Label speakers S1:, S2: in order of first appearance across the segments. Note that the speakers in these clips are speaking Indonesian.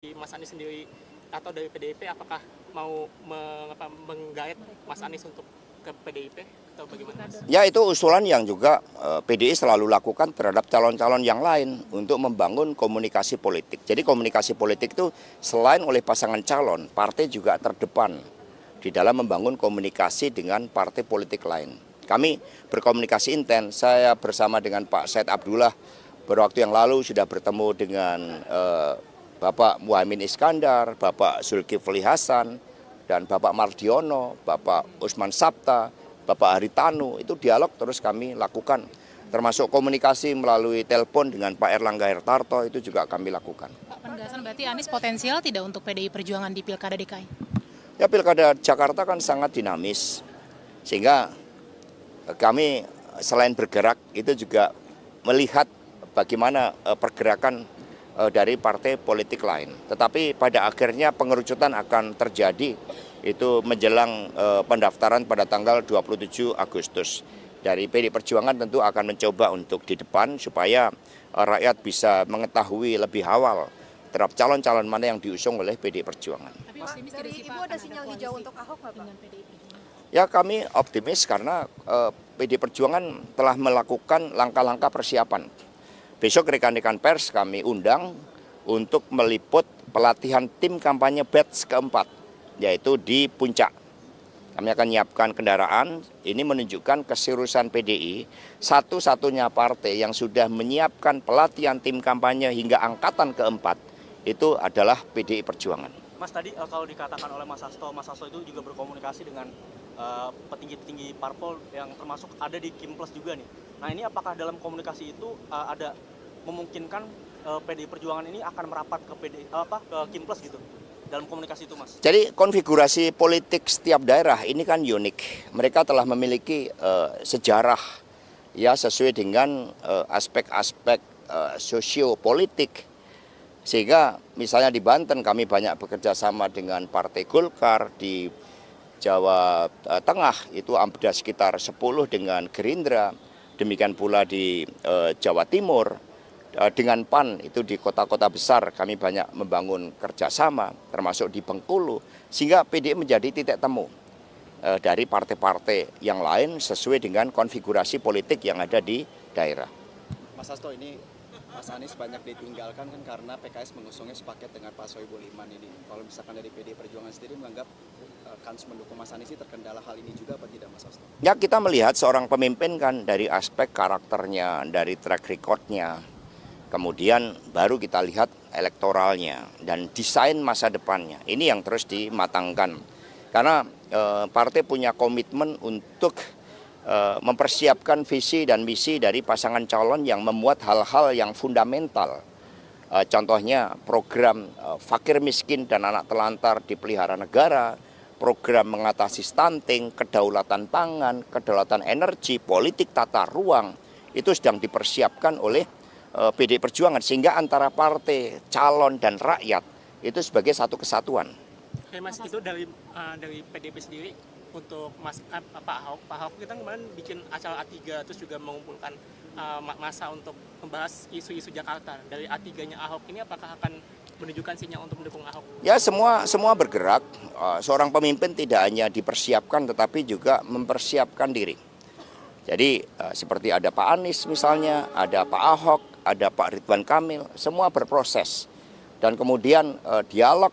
S1: Mas Anies sendiri atau dari PDIP apakah mau menggait Mas Anies untuk ke PDIP atau bagaimana, Mas?
S2: Ya, itu usulan yang juga PDI selalu lakukan terhadap calon-calon yang lain untuk membangun komunikasi politik. Jadi komunikasi politik itu selain oleh pasangan calon, partai juga terdepan di dalam membangun komunikasi dengan partai politik lain. Kami berkomunikasi intens. Saya bersama dengan Pak Said Abdullah beberapa waktu yang lalu sudah bertemu dengan Bapak Muhaimin Iskandar, Bapak Zulkifli Hasan, dan Bapak Mardiono, Bapak Usman Sabta, Bapak Haritanu. Itu dialog terus kami lakukan. Termasuk komunikasi melalui telepon dengan Pak Erlangga Hartarto itu juga kami lakukan.
S3: Pak, penegasan berarti Anies potensial tidak untuk PDI Perjuangan di Pilkada DKI?
S2: Ya, Pilkada Jakarta kan sangat dinamis. Sehingga kami selain bergerak itu juga melihat bagaimana pergerakan dari partai politik lain. Tetapi pada akhirnya pengerucutan akan terjadi itu menjelang pendaftaran pada tanggal 27 Agustus. Dari PD Perjuangan tentu akan mencoba untuk di depan supaya rakyat bisa mengetahui lebih awal terhadap calon-calon mana yang diusung oleh PD Perjuangan.
S3: Tapi
S4: dari Ibu ada sinyal hijau untuk Ahok nggak, Pak?
S2: Ya, kami optimis karena PD Perjuangan telah melakukan langkah-langkah persiapan. Besok rekan-rekan pers kami undang untuk meliput pelatihan tim kampanye batch keempat, yaitu di Puncak. Kami akan menyiapkan kendaraan, ini menunjukkan keseriusan PDI, satu-satunya partai yang sudah menyiapkan pelatihan tim kampanye hingga angkatan keempat, itu adalah PDI Perjuangan.
S1: Mas, tadi kalau dikatakan oleh Mas Hasto itu juga berkomunikasi dengan petinggi-petinggi parpol yang termasuk ada di Kimples juga nih. Nah, ini apakah dalam komunikasi itu ada memungkinkan PDI Perjuangan ini akan merapat ke Kimples gitu dalam komunikasi itu, Mas?
S2: Jadi konfigurasi politik setiap daerah ini kan unik. Mereka telah memiliki sejarah ya sesuai dengan aspek-aspek sosiopolitik. Sehingga misalnya di Banten kami banyak bekerja sama dengan Partai Golkar, di Jawa Tengah itu ada sekitar 10 dengan Gerindra, demikian pula di Jawa Timur. Dengan PAN itu di kota-kota besar kami banyak membangun kerjasama, termasuk di Bengkulu, sehingga PDI menjadi titik temu dari partai-partai yang lain sesuai dengan konfigurasi politik yang ada di daerah.
S5: Mas Hasto, ini Mas Anies banyak ditinggalkan kan karena PKS mengusungnya sepaket dengan Pak Sohibul Iman ini. Kalau misalkan dari PDI Perjuangan sendiri menganggap kans mendukung Mas Anies ini terkendala hal ini juga apa tidak, Mas Hasto?
S2: Ya, kita melihat seorang pemimpin kan dari aspek karakternya, dari track recordnya. Kemudian baru kita lihat elektoralnya dan desain masa depannya. Ini yang terus dimatangkan. Karena partai punya komitmen untuk mempersiapkan visi dan misi dari pasangan calon yang memuat hal-hal yang fundamental. Contohnya program fakir miskin dan anak telantar dipelihara negara, program mengatasi stunting, kedaulatan pangan, kedaulatan energi, politik tata ruang, itu sedang dipersiapkan oleh PDI Perjuangan, sehingga antara partai, calon, dan rakyat itu sebagai satu kesatuan.
S1: Oke, Mas, itu dari PDIP sendiri untuk Pak Ahok kita kemarin bikin acara A3 terus juga mengumpulkan massa untuk membahas isu-isu Jakarta. Dari A3-nya Ahok ini apakah akan menunjukkan sinyal untuk mendukung Ahok?
S2: Ya, semua bergerak. Seorang pemimpin tidak hanya dipersiapkan tetapi juga mempersiapkan diri. Jadi seperti ada Pak Anies misalnya, ada Pak Ahok, ada Pak Ridwan Kamil, semua berproses. Dan kemudian dialog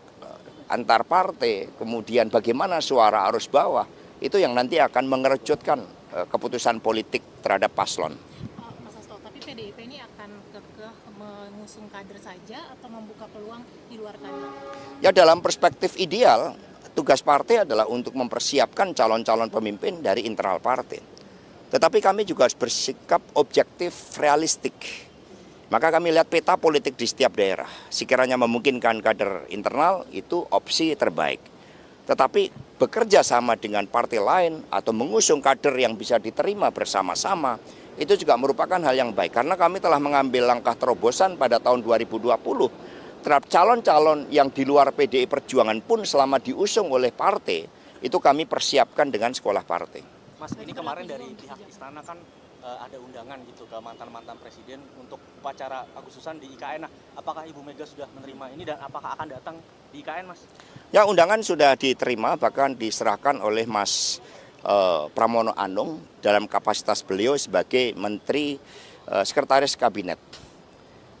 S2: antar partai, kemudian bagaimana suara arus bawah, itu yang nanti akan mengerucutkan keputusan politik terhadap paslon.
S3: Mas Hasto, tapi PDIP ini akan kekeh mengusung kader saja atau membuka peluang di luar kader?
S2: Ya, dalam perspektif ideal, tugas partai adalah untuk mempersiapkan calon-calon pemimpin dari internal partai. Tetapi kami juga harus bersikap objektif, realistik. Maka kami lihat peta politik di setiap daerah. Sekiranya memungkinkan kader internal, itu opsi terbaik. Tetapi bekerja sama dengan partai lain atau mengusung kader yang bisa diterima bersama-sama, itu juga merupakan hal yang baik. Karena kami telah mengambil langkah terobosan pada tahun 2020 terhadap calon-calon yang di luar PDI Perjuangan pun selama diusung oleh partai, itu kami persiapkan dengan sekolah partai.
S1: Mas, ini kemarin dari pihak istana kan ada undangan gitu ke mantan-mantan presiden untuk upacara Agustusan di IKN. Nah, apakah Ibu Mega sudah menerima ini dan apakah akan datang di IKN, Mas?
S2: Ya, undangan sudah diterima, bahkan diserahkan oleh Mas Pramono Anung dalam kapasitas beliau sebagai Menteri Sekretaris Kabinet.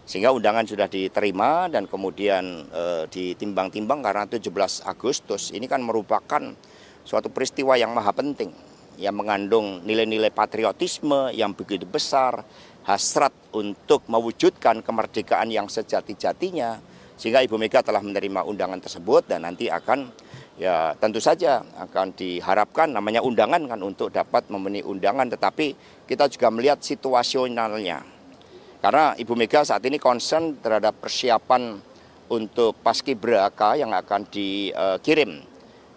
S2: Sehingga undangan sudah diterima dan kemudian ditimbang-timbang karena 17 Agustus ini kan merupakan suatu peristiwa yang maha penting, yang mengandung nilai-nilai patriotisme yang begitu besar, hasrat untuk mewujudkan kemerdekaan yang sejati-jatinya, sehingga Ibu Mega telah menerima undangan tersebut dan nanti akan, ya tentu saja akan diharapkan namanya undangan kan untuk dapat memenuhi undangan, tetapi kita juga melihat situasionalnya. Karena Ibu Mega saat ini concern terhadap persiapan untuk Paskibraka yang akan dikirim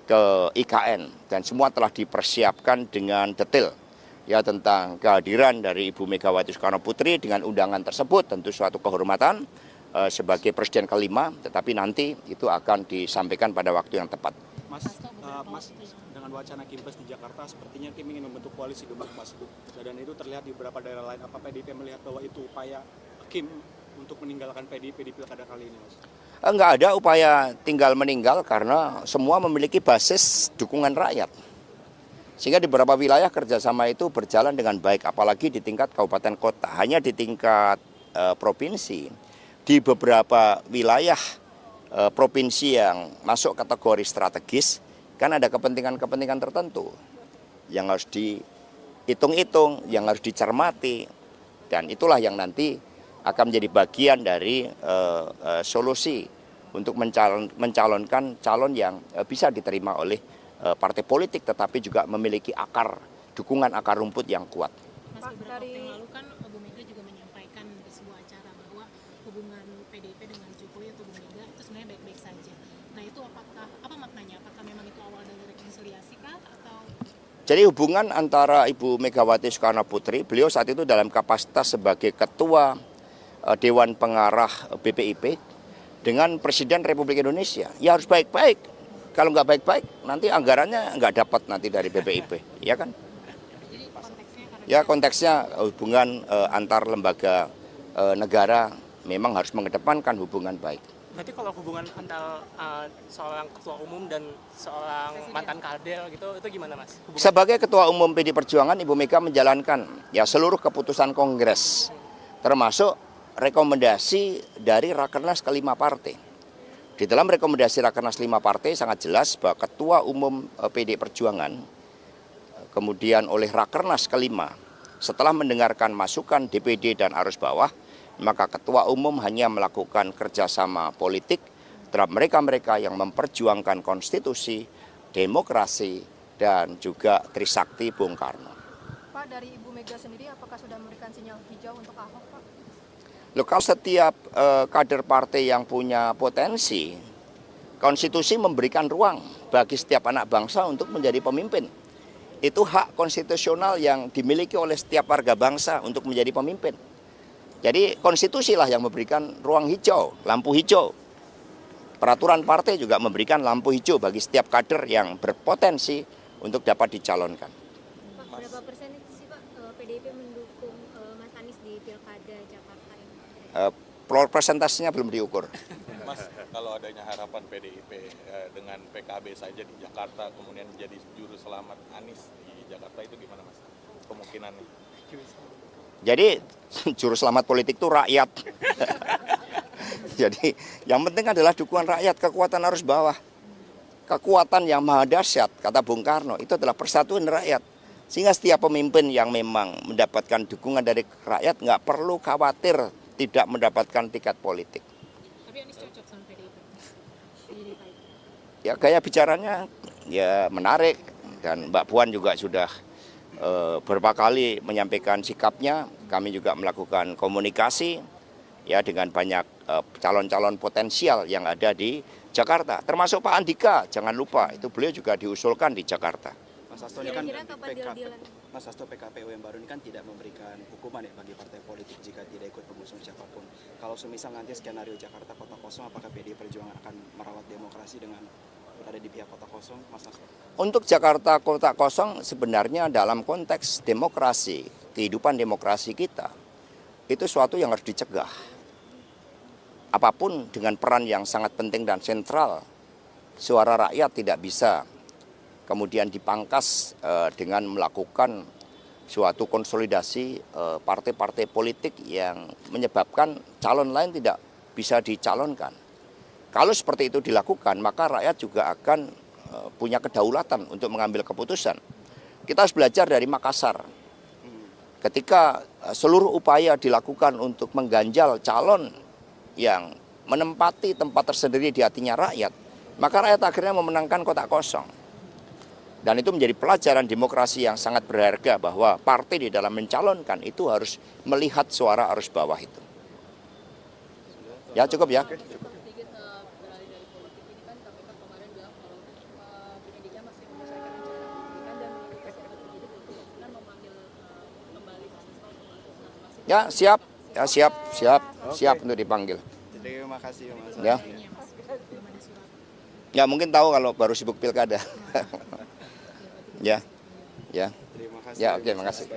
S2: ke IKN dan semua telah dipersiapkan dengan detail ya tentang kehadiran dari Ibu Megawati Soekarno Putri dengan undangan tersebut tentu suatu kehormatan sebagai presiden kelima, tetapi nanti itu akan disampaikan pada waktu yang tepat.
S6: Mas, dengan wacana Kimpres di Jakarta sepertinya Kim ingin membentuk koalisi gemuk Mas, dan itu terlihat di beberapa daerah lain. Apa PDIP melihat bahwa itu upaya Kim untuk meninggalkan PDIP di pilkada kali ini, Mas?
S2: Enggak ada upaya tinggal meninggal karena semua memiliki basis dukungan rakyat. Sehingga di beberapa wilayah kerjasama itu berjalan dengan baik, apalagi di tingkat kabupaten kota. Hanya di tingkat provinsi, di beberapa wilayah provinsi yang masuk kategori strategis, kan ada kepentingan-kepentingan tertentu yang harus dihitung-hitung, yang harus dicermati. Dan itulah yang nanti akan menjadi bagian dari solusi untuk mencalonkan calon yang bisa diterima oleh partai politik tetapi juga memiliki dukungan akar rumput yang kuat.
S3: Mas, beberapa waktu yang lalu kan Bu Mega juga menyampaikan di sebuah acara bahwa hubungan PDIP dengan Jokowi atau Bu Mega itu sebenarnya baik-baik saja. Nah, itu apa maknanya? Apakah memang itu awal dari rekonsiliasi kah atau?
S2: Jadi hubungan antara Ibu Megawati Soekarno Putri, beliau saat itu dalam kapasitas sebagai ketua Dewan Pengarah BPIP dengan Presiden Republik Indonesia, ya harus baik-baik. Kalau nggak baik-baik, nanti anggarannya nggak dapat nanti dari BPIP, ya kan?
S3: Jadi konteksnya
S2: Ya konteksnya hubungan antar lembaga negara memang harus mengedepankan hubungan baik.
S7: Berarti kalau hubungan antara seorang ketua umum dan seorang mantan kadel gitu, itu gimana, Mas?
S2: Sebagai ketua umum PD Perjuangan, Ibu Mega menjalankan ya seluruh keputusan Kongres, termasuk rekomendasi dari Rakernas kelima partai. Di dalam rekomendasi Rakernas 5 partai sangat jelas bahwa Ketua Umum PD Perjuangan kemudian oleh Rakernas kelima setelah mendengarkan masukan DPD dan arus bawah, maka Ketua Umum hanya melakukan kerjasama politik terhadap mereka-mereka yang memperjuangkan konstitusi, demokrasi, dan juga Trisakti Bung Karno.
S4: Pak, dari Ibu Mega sendiri apakah sudah memberikan sinyal hijau untuk Ahok, Pak?
S2: Loh, kalau setiap kader partai yang punya potensi, konstitusi memberikan ruang bagi setiap anak bangsa untuk menjadi pemimpin. Itu hak konstitusional yang dimiliki oleh setiap warga bangsa untuk menjadi pemimpin. Jadi konstitusilah yang memberikan ruang hijau, lampu hijau. Peraturan partai juga memberikan lampu hijau bagi setiap kader yang berpotensi untuk dapat dicalonkan.
S8: Pak, berapa persen itu sih Pak PDIP mendukung Mas Anies di Pilkada Jakarta ini?
S2: Persentasenya belum diukur.
S9: Mas, kalau adanya harapan PDIP dengan PKB saja di Jakarta, kemudian menjadi juru selamat Anies di Jakarta, itu gimana, Mas? Kemungkinannya?
S2: Jadi juru selamat politik itu rakyat. Jadi yang penting adalah dukungan rakyat, kekuatan arus bawah. Kekuatan yang maha dahsyat, kata Bung Karno, itu adalah persatuan rakyat. Sehingga setiap pemimpin yang memang mendapatkan dukungan dari rakyat nggak perlu khawatir tidak mendapatkan tiket politik.
S3: Tapi Anies cocok sama PDIP.
S2: Ya gaya bicaranya ya menarik dan Mbak Puan juga sudah beberapa kali menyampaikan sikapnya. Kami juga melakukan komunikasi ya dengan banyak calon-calon potensial yang ada di Jakarta. Termasuk Pak Andika, jangan lupa itu beliau juga diusulkan di Jakarta.
S5: Mas Hasto ini kan
S8: Kira-kira kapan deal-dealan?
S5: Mas Hasto PKPU yang baru ini kan tidak memberikan hukuman ya bagi partai politik jika tidak ikut mengusung siapapun. Kalau semisal nanti skenario Jakarta kota kosong, apakah PDI Perjuangan akan merawat demokrasi dengan berada di pihak kota kosong, Mas Hasto?
S2: Untuk Jakarta kota kosong sebenarnya dalam konteks demokrasi, kehidupan demokrasi kita, itu suatu yang harus dicegah. Apapun dengan peran yang sangat penting dan sentral, suara rakyat tidak bisa kemudian dipangkas dengan melakukan suatu konsolidasi partai-partai politik yang menyebabkan calon lain tidak bisa dicalonkan. Kalau seperti itu dilakukan, maka rakyat juga akan punya kedaulatan untuk mengambil keputusan. Kita harus belajar dari Makassar. Ketika seluruh upaya dilakukan untuk mengganjal calon yang menempati tempat tersendiri di hatinya rakyat, maka rakyat akhirnya memenangkan kota kosong. Dan itu menjadi pelajaran demokrasi yang sangat berharga bahwa partai di dalam mencalonkan itu harus melihat suara arus bawah itu. Ya cukup ya. Ya siap, ya siap untuk dipanggil.
S5: Terima kasih Mas.
S2: Ya. Ya mungkin tahu kalau baru sibuk pilkada. Ya, ya.
S5: Terima kasih.
S2: Ya, oke, makasih.